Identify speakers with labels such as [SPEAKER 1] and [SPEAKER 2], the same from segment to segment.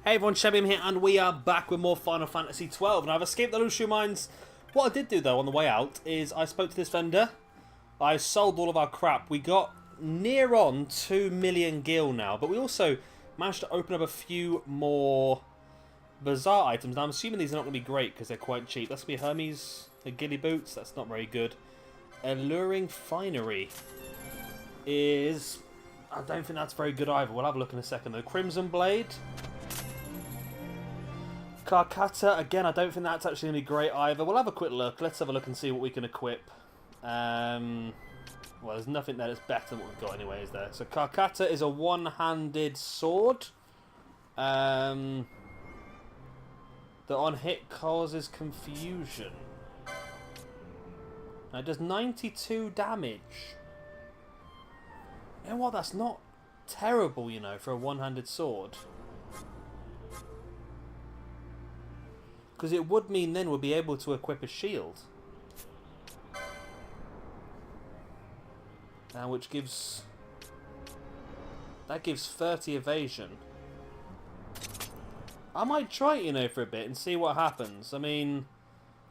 [SPEAKER 1] Hey everyone, Shebim here, and we are back with more Final Fantasy XII. And I've escaped the Lushu Mines. What I did do though on the way out is I spoke to this vendor. I sold all of our crap. We got near on 2 million gil now, but we also managed to open up a few more bazaar items. Now I'm assuming these are not going to be great because they're quite cheap. That's going to be Hermes, the ghillie boots. That's not very good. Alluring finery is... I don't think that's very good either. We'll have a look in a second though. Crimson blade. Carcata, again, I don't think that's actually going to be great either. We'll have a quick look. Let's have a look and see what we can equip. Well, there's nothing there that's better than what we've got anyway, is there? So Carcata is a one-handed sword. That on hit causes confusion. Now it does 92 damage. You know what? That's not terrible, you know, for a one-handed sword. Because it would mean then we'll be able to equip a shield. Which gives... that gives 30 evasion. I might try it, you know, for a bit and see what happens. I mean,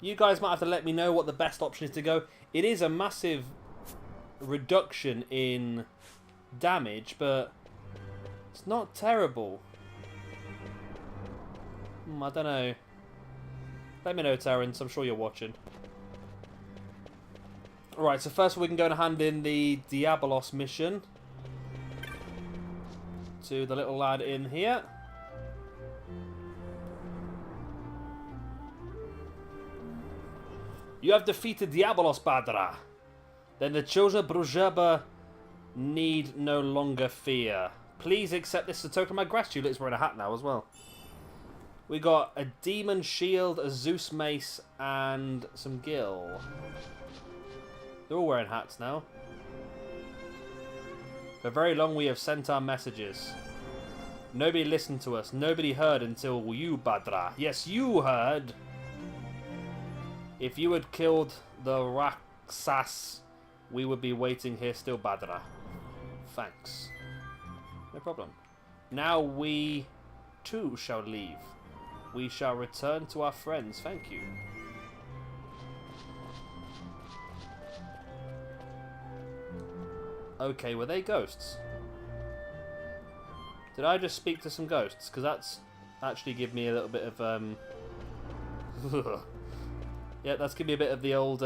[SPEAKER 1] you guys might have to let me know what the best option is to go. It is a massive reduction in damage, but it's not terrible. I don't know. Let me know, Terrence. I'm sure you're watching. Alright, so first we can go and hand in the Diabolos mission to the little lad in here. You have defeated Diabolos, Badra. Then the children of Brujaba need no longer fear. Please accept this as a token of my gratitude. He's wearing a hat now as well. We got a demon shield, a Zeus mace, and some gil. They're all wearing hats now. For very long we have sent our messages. Nobody listened to us. Nobody heard until you, Badra. Yes, you heard. If you had killed the Raksas, we would be waiting here still, Badra. Thanks. No problem. Now we, too, shall leave. We shall return to our friends. Thank you. Okay, were they ghosts? Did I just speak to some ghosts? Because that's actually give me a little bit of yeah, that's give me a bit of the old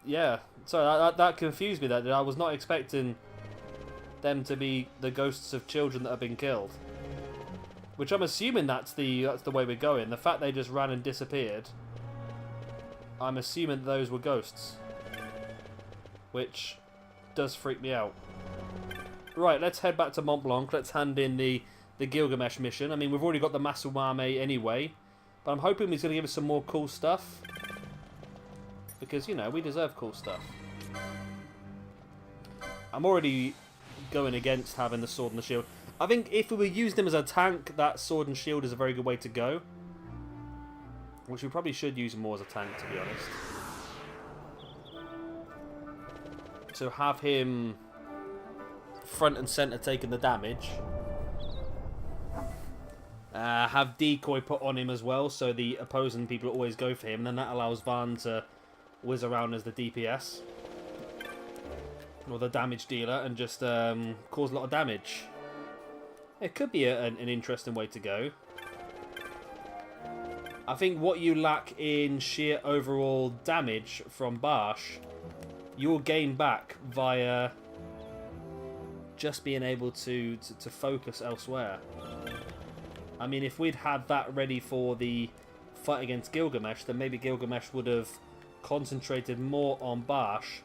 [SPEAKER 1] yeah. Sorry, that confused me. That I was not expecting them to be the ghosts of children that have been killed. Which I'm assuming that's the way we're going. The fact they just ran and disappeared, I'm assuming those were ghosts. Which does freak me out. Right, let's head back to Mont Blanc. Let's hand in the Gilgamesh mission. I mean, we've already got the Masumame anyway. But I'm hoping he's going to give us some more cool stuff. Because, you know, we deserve cool stuff. I'm already going against having the sword and the shield. I think if we were using them as a tank, that sword and shield is a very good way to go. Which we probably should use more as a tank, to be honest. So have him front and centre taking the damage. Have decoy put on him as well, so the opposing people always go for him. And then that allows Vaan to whiz around as the DPS. Or the damage dealer, and just cause a lot of damage. It could be an interesting way to go. I think what you lack in sheer overall damage from Bash, you'll gain back via just being able to focus elsewhere. I mean, if we'd had that ready for the fight against Gilgamesh, then maybe Gilgamesh would have concentrated more on Bash,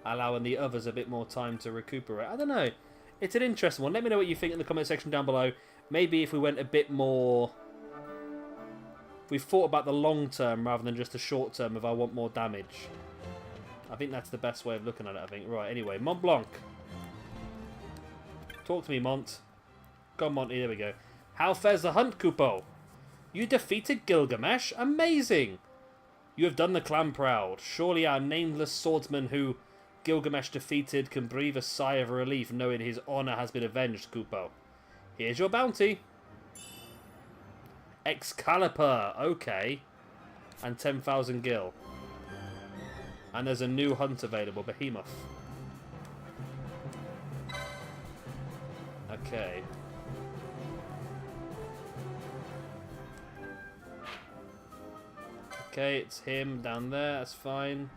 [SPEAKER 1] allowing the others a bit more time to recuperate. I don't know. It's an interesting one. Let me know what you think in the comment section down below. Maybe if we went a bit more... if we thought about the long term rather than just the short term, if I want more damage. I think that's the best way of looking at it, I think. Right, anyway. Mont Blanc. Talk to me, Mont. Go on, Monty. There we go. How fares the hunt, Kupo? You defeated Gilgamesh? Amazing! You have done the clan proud. Surely our nameless swordsman who Gilgamesh defeated can breathe a sigh of relief knowing his honor has been avenged, Kupo. Here's your bounty. Excalibur, okay. And 10,000 gil. And there's a new hunt available, Behemoth. Okay. Okay, it's him down there, that's fine.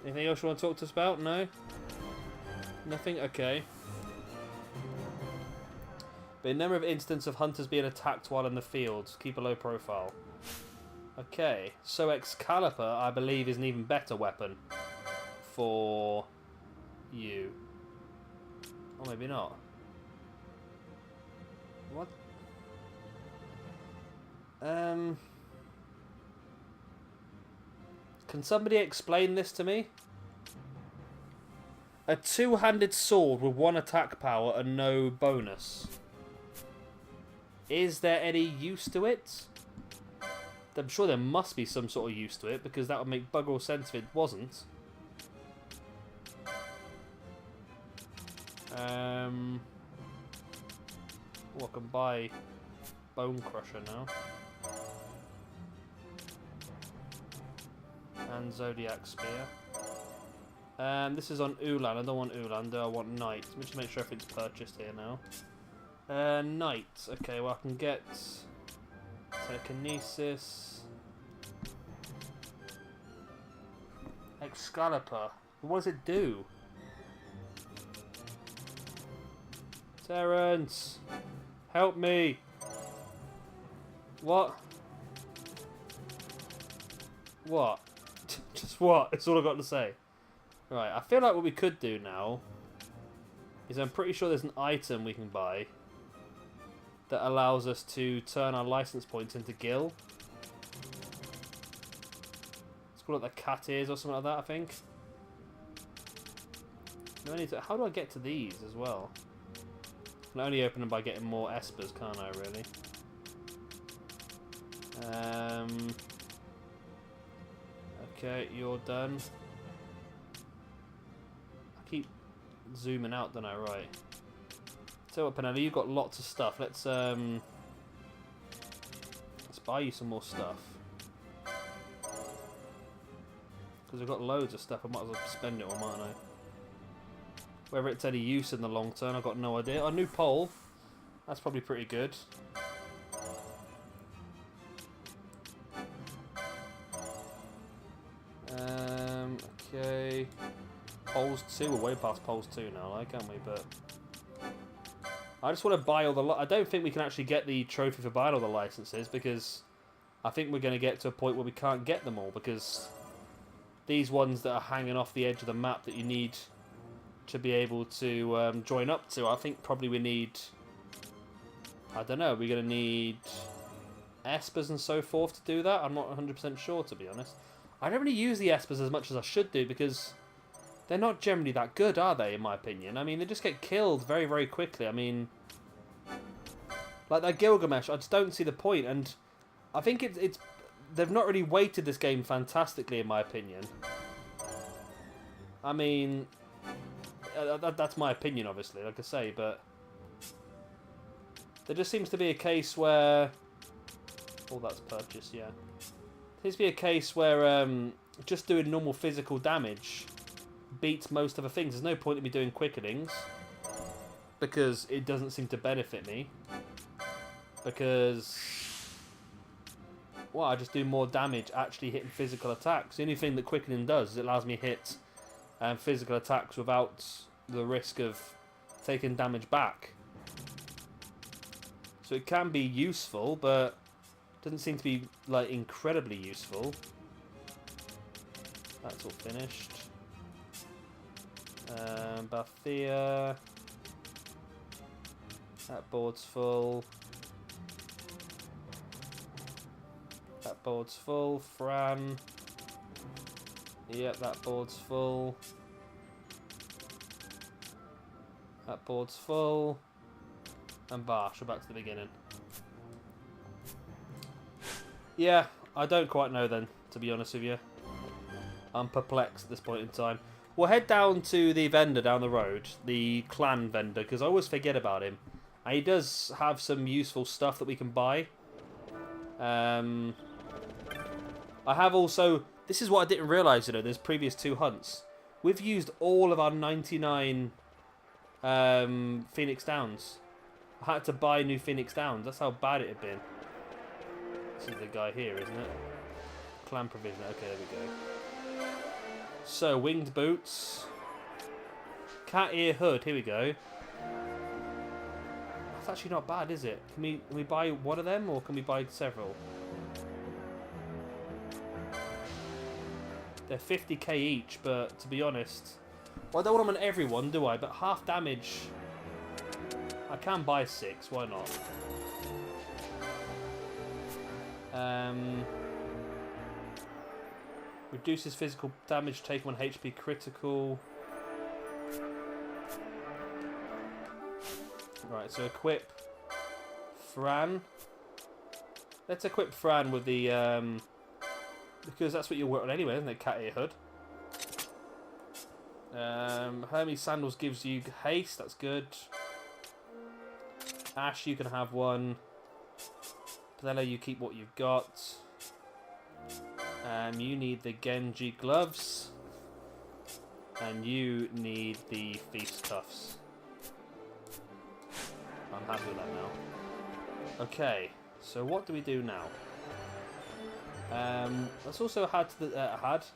[SPEAKER 1] Anything else you want to talk to us about? No? Nothing? Okay. But a number of instances of hunters being attacked while in the field. Keep a low profile. Okay. So Excalibur, I believe, is an even better weapon for you. Or maybe not. What? Can somebody explain this to me? A two-handed sword with one attack power and no bonus. Is there any use to it? I'm sure there must be some sort of use to it, because that would make bugger all sense if it wasn't. Oh, I can buy Bone Crusher now. And Zodiac Spear. This is on Ulan. I don't want Ulan, do I want Knight? Let me just make sure if it's purchased here now. Knight. Okay, well I can get Telekinesis. Excalibur. What does it do? Terrence! Help me! What? What? Just what? That's all I've got to say. Right, I feel like what we could do now is I'm pretty sure there's an item we can buy that allows us to turn our license points into gil. It's called like the cat ears or something like that, I think. How do I get to these as well? I can only open them by getting more espers, can't I, really? Okay, you're done. I keep zooming out, don't I? Right. So what, Penelope, you've got lots of stuff. Let's buy you some more stuff. Because we've got loads of stuff, I might as well spend it all, mightn't I? Whether it's any use in the long term, I've got no idea. A new pole. That's probably pretty good. Okay. Poles 2. We're way past Poles 2 now, like, aren't we? But I just want to buy all the... I don't think we can actually get the trophy for buying all the licenses, because I think we're going to get to a point where we can't get them all, because these ones that are hanging off the edge of the map that you need to be able to join up to, I think probably we need... I don't know, we're going to need espers and so forth to do that. I'm not 100% sure, to be honest. I don't really use the espers as much as I should do, because they're not generally that good, are they, in my opinion? I mean, they just get killed very, very quickly. I mean, like that Gilgamesh, I just don't see the point, and I think it's they've not really weighted this game fantastically, in my opinion. I mean, that's my opinion, obviously, like I say, but there just seems to be a case where... Oh, that's purchased, yeah. There seems to be a case where just doing normal physical damage beats most other things. There's no point in me doing quickenings, because it doesn't seem to benefit me. Because, well, I just do more damage actually hitting physical attacks. The only thing that quickening does is it allows me to hit physical attacks without the risk of taking damage back. So it can be useful, but doesn't seem to be like incredibly useful. That's all finished. Bathia. That board's full. That board's full. Fran. Yep, that board's full. That board's full. And Bash, we're back to the beginning. Yeah, I don't quite know then, to be honest with you. I'm perplexed at this point in time. We'll head down to the vendor down the road, the clan vendor, because I always forget about him. And he does have some useful stuff that we can buy. I have also... This is what I didn't realise, you know, there's previous 2 hunts. We've used all of our 99 Phoenix Downs. I had to buy new Phoenix Downs. That's how bad it had been. This is the guy here, isn't it? Clan provision. Okay, there we go. So, winged boots. Cat ear hood. Here we go. That's actually not bad, is it? Can we buy one of them, or can we buy several? They're 50k each, but to be honest... Well, I don't want them on everyone, do I? But half damage... I can buy 6, why not? Reduces physical damage taken when HP critical. Right, so equip Fran. Let's equip Fran with the... because that's what you'll work on anyway, isn't it? Cat ear hood. Hermes sandals gives you haste, that's good. Ashe, you can have one. Padella, you keep what you've got. You need the Genji gloves. And you need the Thief's cuffs. I'm happy with that now. Okay, so what do we do now? Let's also head to the let's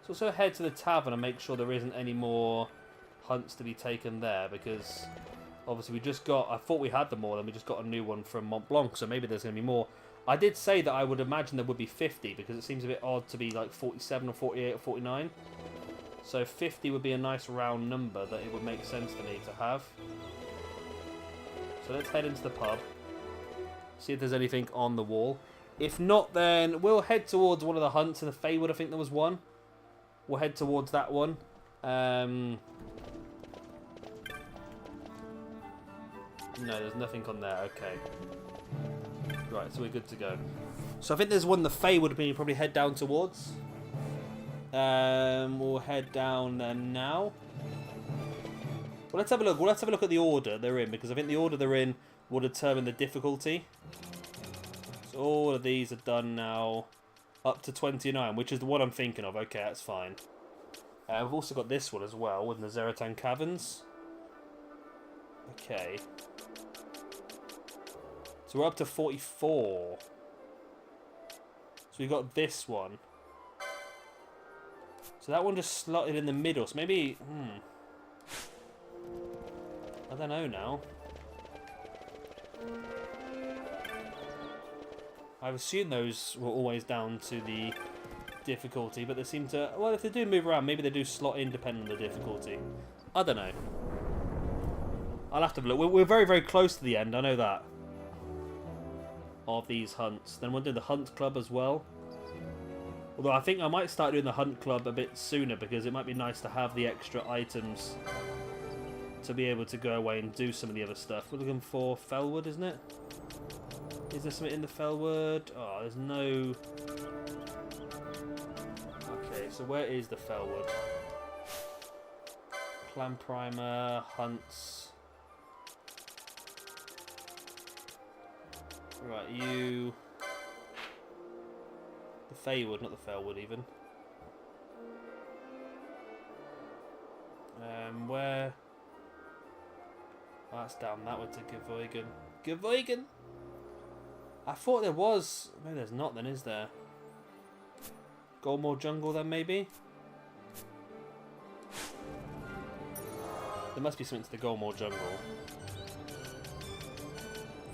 [SPEAKER 1] also head to the tavern and make sure there isn't any more hunts to be taken there, because obviously we just got... I thought we had them all, and we just got a new one from Mont Blanc, so maybe there's going to be more. I did say that I would imagine there would be 50, because it seems a bit odd to be like 47 or 48 or 49. So 50 would be a nice round number that it would make sense to me to have. So let's head into the pub. See if there's anything on the wall. If not, then we'll head towards one of the hunts in the Feywood. I think there was one. We'll head towards that one. No, there's nothing on there. Okay. Right, so we're good to go. So I think there's one in the Feywood we probably head down towards. We'll head down there now. Well, let's have a look. Well, let's have a look at the order they're in, because I think the order they're in will determine the difficulty. So all of these are done now, up to 29, which is the one I'm thinking of. Okay, that's fine. We've also got this one as well, with the Zeratan Caverns. Okay. So we're up to 44. So we got this one. So that one just slotted in the middle. So maybe... I don't know now. I've assumed those were always down to the difficulty, but they seem to... Well, if they do move around, maybe they do slot in depending on the difficulty. I don't know. I'll have to have a look. We're very, very close to the end, I know that. Of these hunts. Then we'll do the Hunt Club as well. Although I think I might start doing the Hunt Club a bit sooner, because it might be nice to have the extra items to be able to go away and do some of the other stuff. We're looking for Fellwood, isn't it? Is there something in the Fellwood? Oh, there's no... Okay, so where is the Fellwood? Clan Primer, Hunts... Right, you... The Feywood, not the Fellwood even. Where... Oh, that's down that way to Gavoigan. Gavoigan! I thought there was... No, there's not then, is there? Goldmore Jungle then, maybe? There must be something to the Goldmore Jungle.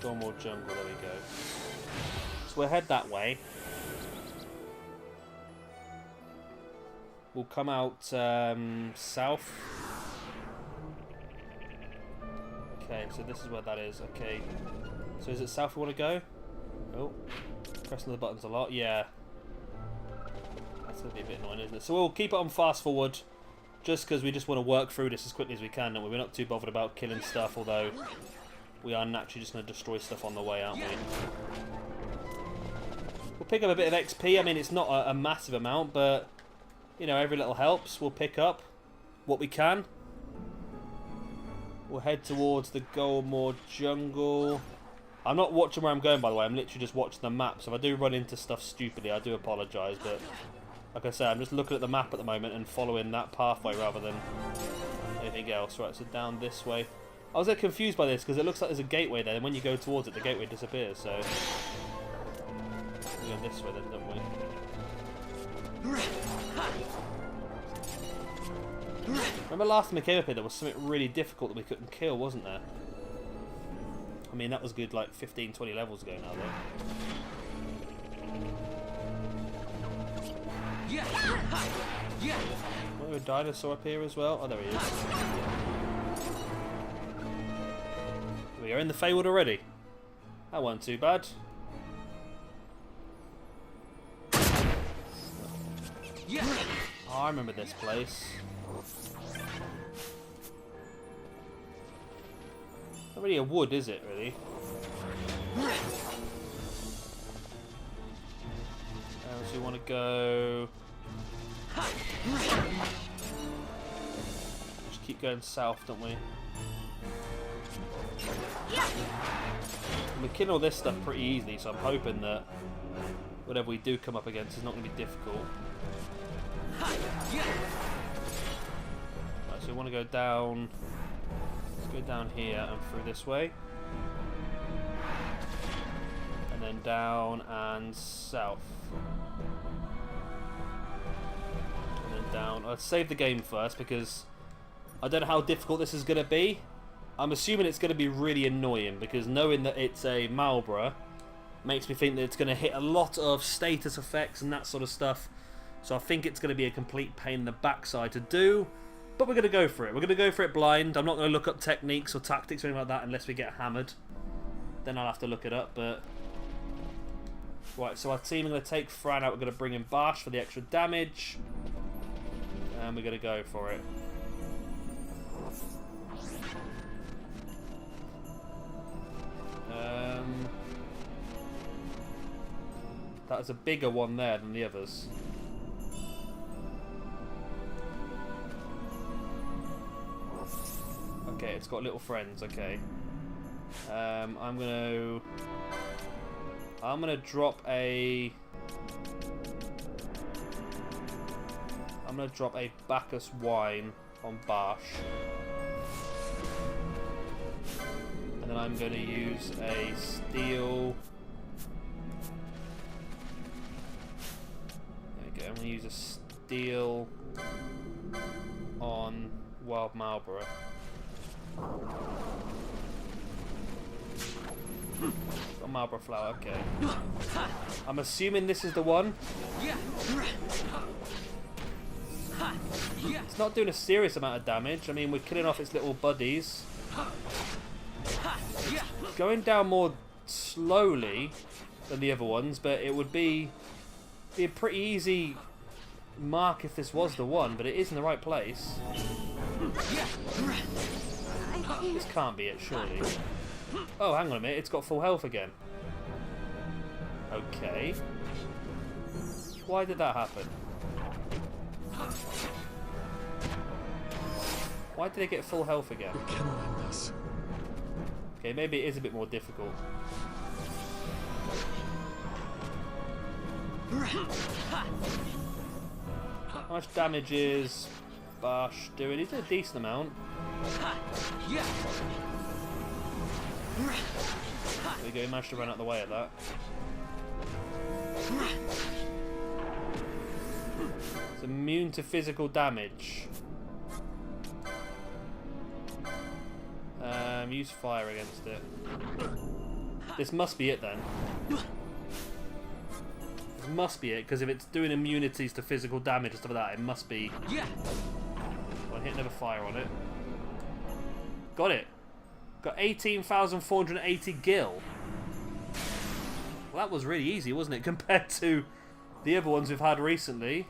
[SPEAKER 1] Goldmore Jungle, there we go. So we'll head that way. We'll come out south. Okay, so this is where that is. Okay. So is it south we want to go? Oh. Pressing the buttons a lot. Yeah. That's going to be a bit annoying, isn't it? So we'll keep it on fast forward. Just because we just want to work through this as quickly as we can. And we're not too bothered about killing stuff, although we are naturally just going to destroy stuff on the way, aren't we? We'll pick up a bit of XP. I mean, it's not a massive amount, but you know, every little helps. We'll pick up what we can. We'll head towards the Goldmoor jungle. I'm not watching where I'm going, by the way. I'm literally just watching the map. So if I do run into stuff stupidly, I do apologise. But like I said, I'm just looking at the map at the moment and following that pathway rather than anything else. Right, so down this way. I was a bit confused by this because it looks like there's a gateway there, and when you go towards it, the gateway disappears. So we go this way then, don't we? Remember last time we came up here, there was something really difficult that we couldn't kill, wasn't there? I mean, that was good like 15, 20 levels ago now, though. Was there a dinosaur up here as well? Oh, there he is. We are in the Feywood already. That wasn't too bad. Oh, I remember this place. Not really a wood, is it, really? So we want to go... Just keep going south, don't we? We kill all this stuff pretty easily, so I'm hoping that whatever we do come up against is not going to be difficult. Right, so we want to go down... Go down here and through this way, and then down and south, and then down. Let's save the game first because I don't know how difficult this is going to be. I'm assuming it's going to be really annoying because knowing that it's a Malboro makes me think that it's going to hit a lot of status effects and that sort of stuff. So I think it's going to be a complete pain in the backside to do. But we're going to go for it. We're going to go for it blind. I'm not going to look up techniques or tactics or anything like that unless we get hammered. Then I'll have to look it up, but... Right, so our team are going to take Fran out. We're going to bring in Bash for the extra damage. And we're going to go for it. That's a bigger one there than the others. Okay, it's got little friends. Okay, I'm gonna drop a Bacchus wine on Bash, and then I'm gonna use a steel. There we go. I'm gonna use a steel on Wild Malboro. Got Malboro flower, okay. I'm assuming this is the one. It's not doing a serious amount of damage. I mean, we're killing off its little buddies. It's going down more slowly than the other ones, but it would be a pretty easy mark if this was the one, but it is in the right place. This can't be it, surely. Oh, hang on a minute, it's got full health again. Okay. Why did that happen? Why did it get full health again?
[SPEAKER 2] We cannot end this.
[SPEAKER 1] Okay, maybe it is a bit more difficult. How much damage is Bash doing? He's doing a decent amount. There we go, he managed to run out of the way of that. It's immune to physical damage. Use fire against it. This must be it then. This must be it, because if it's doing immunities to physical damage and stuff like that, it must be... I'll hit another fire on it. Got it. Got 18,480 gil. Well, that was really easy, wasn't it, compared to the other ones we've had recently.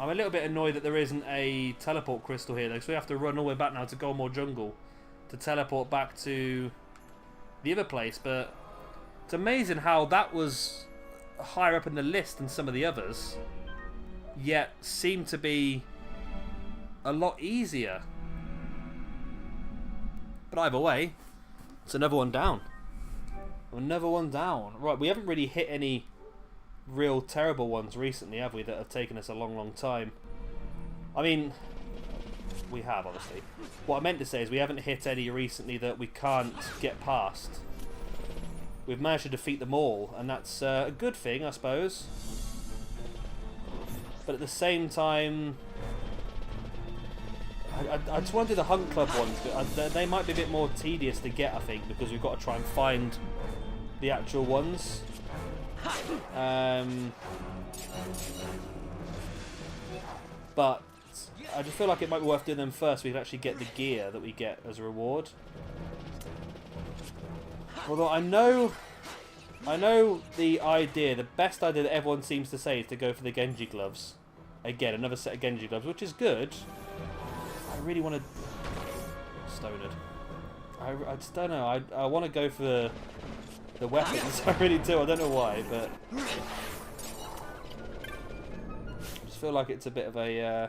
[SPEAKER 1] I'm a little bit annoyed that there isn't a teleport crystal here, though, so we have to run all the way back now to Goldmoor Jungle to teleport back to the other place. But it's amazing how that was higher up in the list than some of the others, yet seem to be a lot easier. But either way, it's another one down. Another one down. Right, we haven't really hit any real terrible ones recently, have we, that have taken us a long, long time? I mean, we have, obviously. What I meant to say is we haven't hit any recently that we can't get past. We've managed to defeat them all, and that's a good thing, I suppose. But at the same time, I just want to do the Hunt Club ones, but they might be a bit more tedious to get, I think, because we've got to try and find the actual ones. But I just feel like it might be worth doing them first. We can actually get the gear that we get as a reward. Although I know the idea, the best idea that everyone seems to say is to go for the Genji gloves. Again, another set of Genji gloves, which is good. I really want to... Stoned. I just don't know. I want to go for the weapons. I really do. I don't know why, but... I just feel like it's a bit of a...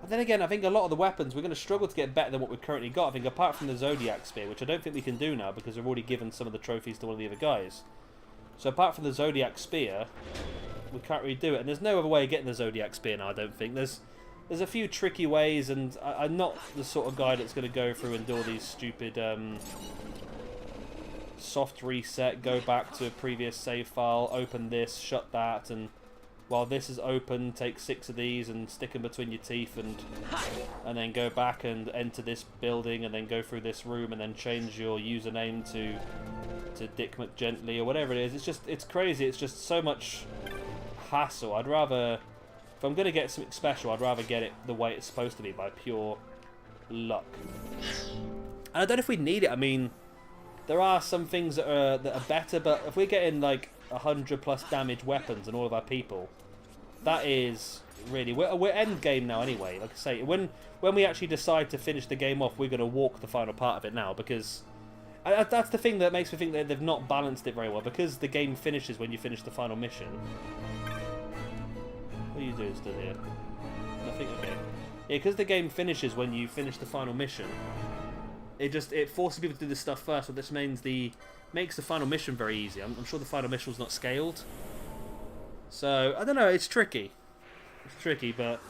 [SPEAKER 1] But then again, I think a lot of the weapons, we're going to struggle to get better than what we've currently got. I think apart from the Zodiac Spear, which I don't think we can do now because we've already given some of the trophies to one of the other guys. So apart from the Zodiac Spear, we can't really do it. And there's no other way of getting the Zodiac Spear now, I don't think. There's a few tricky ways, and I'm not the sort of guy that's going to go through and do all these stupid soft reset, go back to a previous save file, open this, shut that, and while this is open, take 6 of these and stick them between your teeth, and then go back and enter this building, and then go through this room, and then change your username to Dick McGently or whatever it is. It's crazy. It's just so much hassle. I'd rather, if I'm going to get something special, I'd rather get it the way it's supposed to be, by pure luck. And I don't know if we need it. I mean, there are some things that are better, but if we're getting like 100+ damage weapons and all of our people, that is really... We're end game now anyway. Like I say, when we actually decide to finish the game off, we're going to walk the final part of it now, because that's the thing that makes me think that they've not balanced it very well, because the game finishes when you finish the final mission. What are you doing still here? Nothing? Okay. Yeah, because the game finishes when you finish the final mission, it forces people to do this stuff first, but this means makes the final mission very easy. I'm sure the final mission was not scaled. So, I don't know, it's tricky. It's tricky, but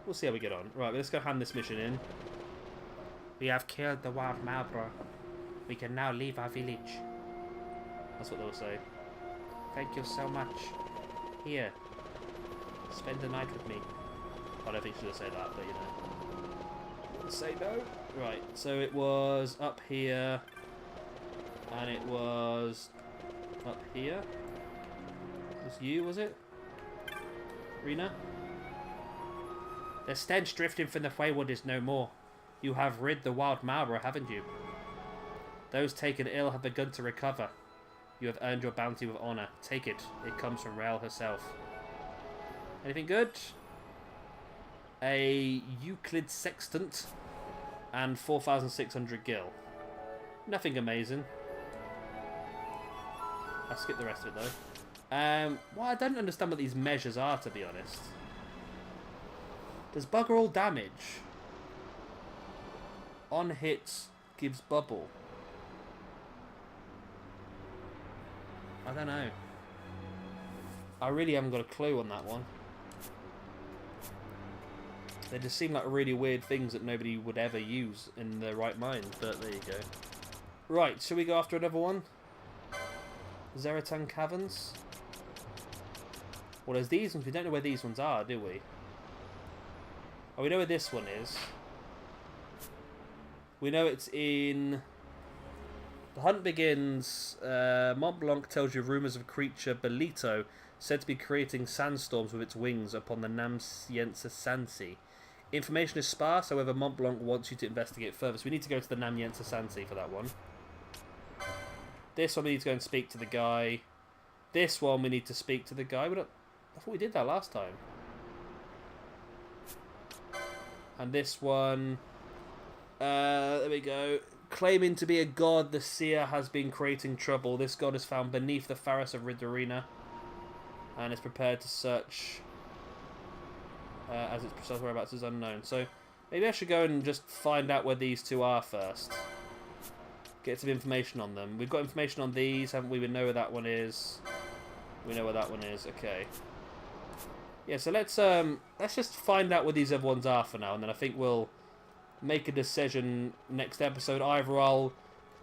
[SPEAKER 1] we'll see how we get on. Right, let's go hand this mission in. We have killed the wild Malboro. We can now leave our village. That's what they'll say. Thank you so much. Here, spend the night with me. I don't think she'll say that, but you know. Say no. Right, so it was up here, and it was up here. It was you, was it? Rena? The stench drifting from the wayward is no more. You have rid the wild Malboro, haven't you? Those taken ill have begun to recover. You have earned your bounty with honour. Take it. It comes from Rael herself. Anything good? A Euclid sextant and 4,600 gil. Nothing amazing. I'll skip the rest of it though. Well, I don't understand what these measures are, to be honest. Does bugger all damage? On hits gives bubble. I don't know. I really haven't got a clue on that one. They just seem like really weird things that nobody would ever use in their right mind, but there you go. Right, shall we go after another one? Zeratan Caverns? Well, there's these ones. We don't know where these ones are, do we? Oh, we know where this one is. We know it's in... The hunt begins. Mont Blanc tells you rumours of a creature, Belito, said to be creating sandstorms with its wings upon the Namyensa Sansi. Information is sparse, however, Mont Blanc wants you to investigate further. So we need to go to the Namyensa Sansi for that one. This one we need to go and speak to the guy. This one we need to speak to the guy. I thought we did that last time. And this one... there we go. Claiming to be a god, the seer has been creating trouble. This god is found beneath the Pharos of Ridorina and is prepared to search as its precise whereabouts is unknown. So maybe I should go and just find out where these two are first. Get some information on them. We've got information on these, haven't we? We know where that one is. We know where that one is. Okay. Yeah, so let's just find out where these other ones are for now, and then I think we'll make a decision next episode. Either I'll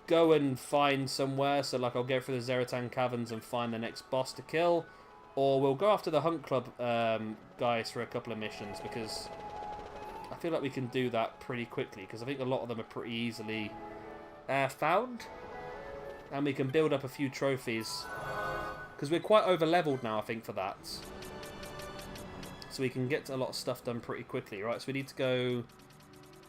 [SPEAKER 1] go and find somewhere, so like I'll go through the Zeratan Caverns and find the next boss to kill, or we'll go after the Hunt Club guys for a couple of missions, because I feel like we can do that pretty quickly, because I think a lot of them are pretty easily found, and we can build up a few trophies, because we're quite over leveled now, I think, for that, so we can get a lot of stuff done pretty quickly. Right, so we need to go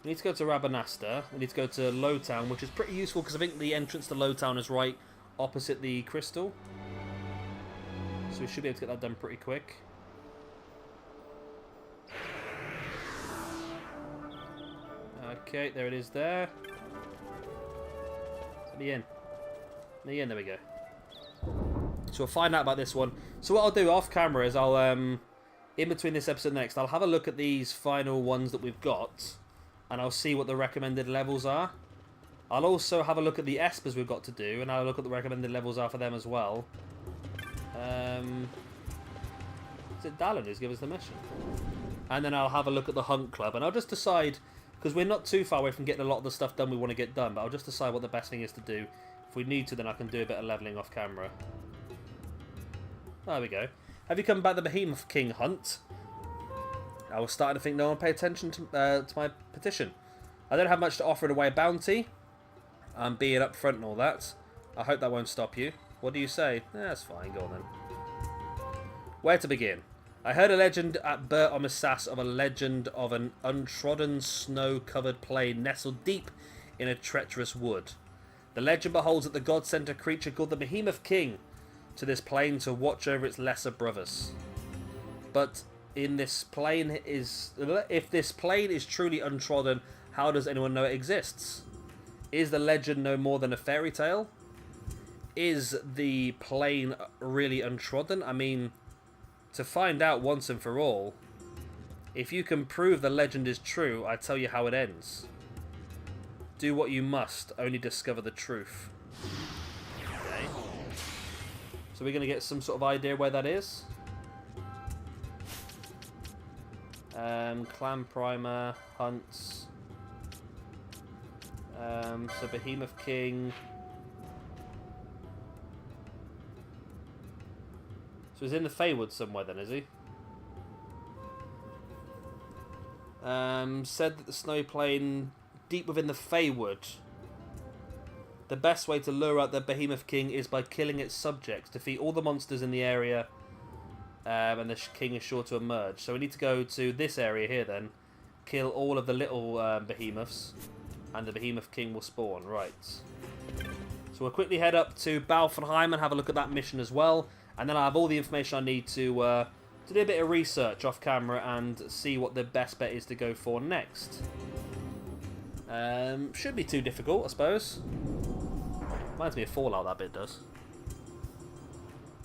[SPEAKER 1] to Rabanasta, we need to go to Lowtown, which is pretty useful because I think the entrance to Lowtown is right opposite the crystal, so we should be able to get that done pretty quick. Okay, there it is there. Let me in. There we go. So we'll find out about this one. So what I'll do off camera is I'll, in between this episode and next, I'll have a look at these final ones that we've got, and I'll see what the recommended levels are. I'll also have a look at the espers we've got to do, and I'll look at the recommended levels are for them as well. Is it Dallin who's given us the mission? And then I'll have a look at the Hunt Club, and I'll just decide, because we're not too far away from getting a lot of the stuff done we want to get done, but I'll just decide what the best thing is to do. If we need to, then I can do a bit of levelling off camera. There we go. Have you come back the Behemoth King hunt? I was starting to think no one paid attention to my petition. I don't have much to offer in the way of bounty. I'm being upfront and all that. I hope that won't stop you. What do you say? That's fine, go on then. Where to begin? I heard a legend at Burt on Sass of a legend of an untrodden snow-covered plain nestled deep in a treacherous wood. The legend beholds that the god sent a creature called the Behemoth King to this plain to watch over its lesser brothers. But if this plain is truly untrodden, how does anyone know it exists? Is the legend no more than a fairy tale? Is the plain really untrodden? I mean, to find out once and for all, if you can prove the legend is true, I tell you how it ends. Do what you must, only discover the truth. Okay. So we're going to get some sort of idea where that is. Clan Primer, Hunts. So Behemoth King. So he's in the Feywood somewhere then, is he? Said that the snow plain deep within the Feywood. The best way to lure out the Behemoth King is by killing its subjects. Defeat all the monsters in the area, and the king is sure to emerge. So we need to go to this area here then. Kill all of the little behemoths, and the Behemoth King will spawn. Right. So we'll quickly head up to Balfenheim and have a look at that mission as well. And then I have all the information I need to do a bit of research off camera and see what the best bet is to go for next. Shouldn't be too difficult, I suppose. Reminds me of Fallout, that bit does.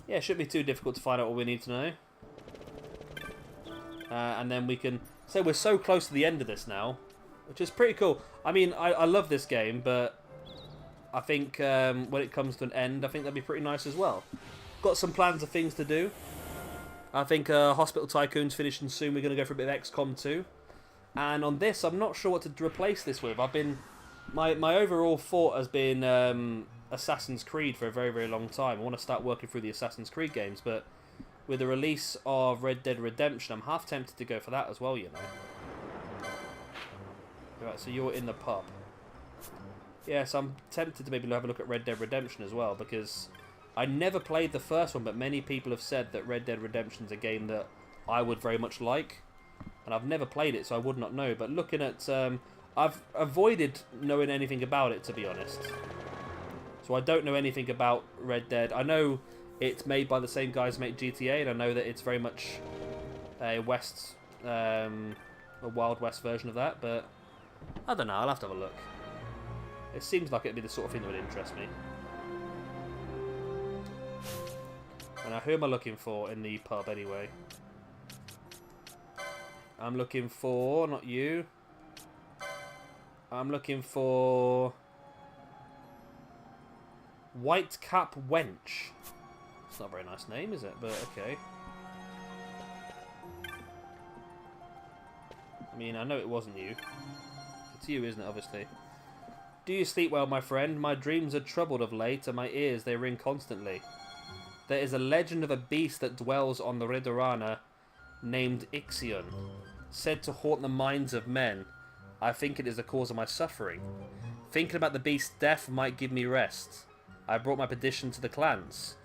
[SPEAKER 1] Yeah, it shouldn't be too difficult to find out what we need to know. And then we can... So we're so close to the end of this now, which is pretty cool. I mean, I love this game, but I think when it comes to an end, I think that'd be pretty nice as well. Got some plans of things to do. I think Hospital Tycoon's finishing soon. We're going to go for a bit of XCOM 2. And on this, I'm not sure what to replace this with. I've been... My overall thought has been Assassin's Creed for a very, very long time. I want to start working through the Assassin's Creed games, but with the release of Red Dead Redemption, I'm half tempted to go for that as well, you know. Right, so you're in the pub. Yeah, so I'm tempted to maybe have a look at Red Dead Redemption as well, because I never played the first one, but many people have said that Red Dead Redemption is a game that I would very much like. And I've never played it, so I would not know. But looking at... I've avoided knowing anything about it, to be honest. So I don't know anything about Red Dead. I know it's made by the same guys who make GTA, and I know that it's very much a Wild West version of that, but I don't know. I'll have to have a look. It seems like it'd be the sort of thing that would interest me. And now, who am I looking for in the pub anyway? I'm looking for, not you. I'm looking for Whitecap Wench. It's not a very nice name, is it? But okay. I mean, I know it wasn't you. It's you, isn't it, obviously? Do you sleep well, my friend? My dreams are troubled of late, and my ears, they ring constantly. There is a legend of a beast that dwells on the Ridorana named Ixion, said to haunt the minds of men. I think it is the cause of my suffering. Thinking about the beast's death might give me rest. I brought my petition to the clans.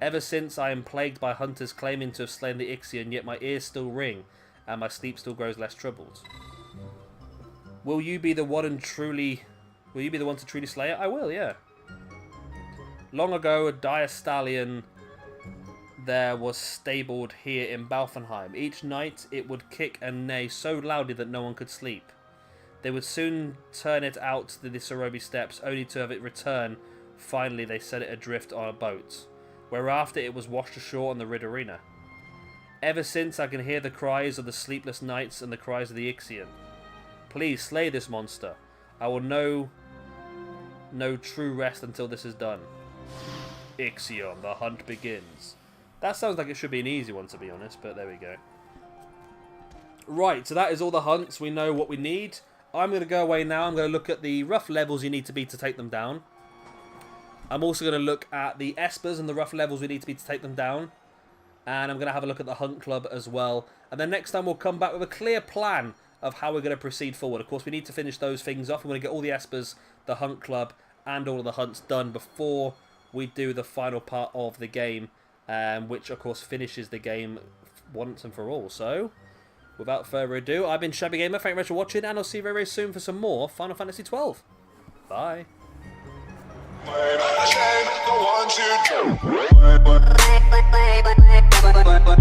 [SPEAKER 1] Ever since I am plagued by hunters claiming to have slain the Ixion, yet my ears still ring, and my sleep still grows less troubled. Will you be the one to truly slay it? I will, yeah. Long ago, a dire stallion there was stabled here in Balfenheim. Each night it would kick and neigh so loudly that no one could sleep. They would soon turn it out to the Sorobi steppes, only to have it return. Finally, they set it adrift on a boat, whereafter it was washed ashore on the Ridorina. Ever since, I can hear the cries of the sleepless nights and the cries of the Ixion. Please slay this monster. I will know no true rest until this is done. Ixion, the hunt begins. That sounds like it should be an easy one, to be honest, but there we go. Right, so that is all the hunts. We know what we need. I'm going to go away now. I'm going to look at the rough levels you need to be to take them down. I'm also going to look at the espers and the rough levels we need to be to take them down. And I'm going to have a look at the hunt club as well. And then next time we'll come back with a clear plan of how we're going to proceed forward. Of course, we need to finish those things off. We want to get all the espers, the hunt club, and all of the hunts done before we do the final part of the game, which, of course, finishes the game once and for all. So, without further ado, I've been Shabby Gamer. Thank you very much for watching, and I'll see you very, very soon for some more Final Fantasy XII. Bye. Go on to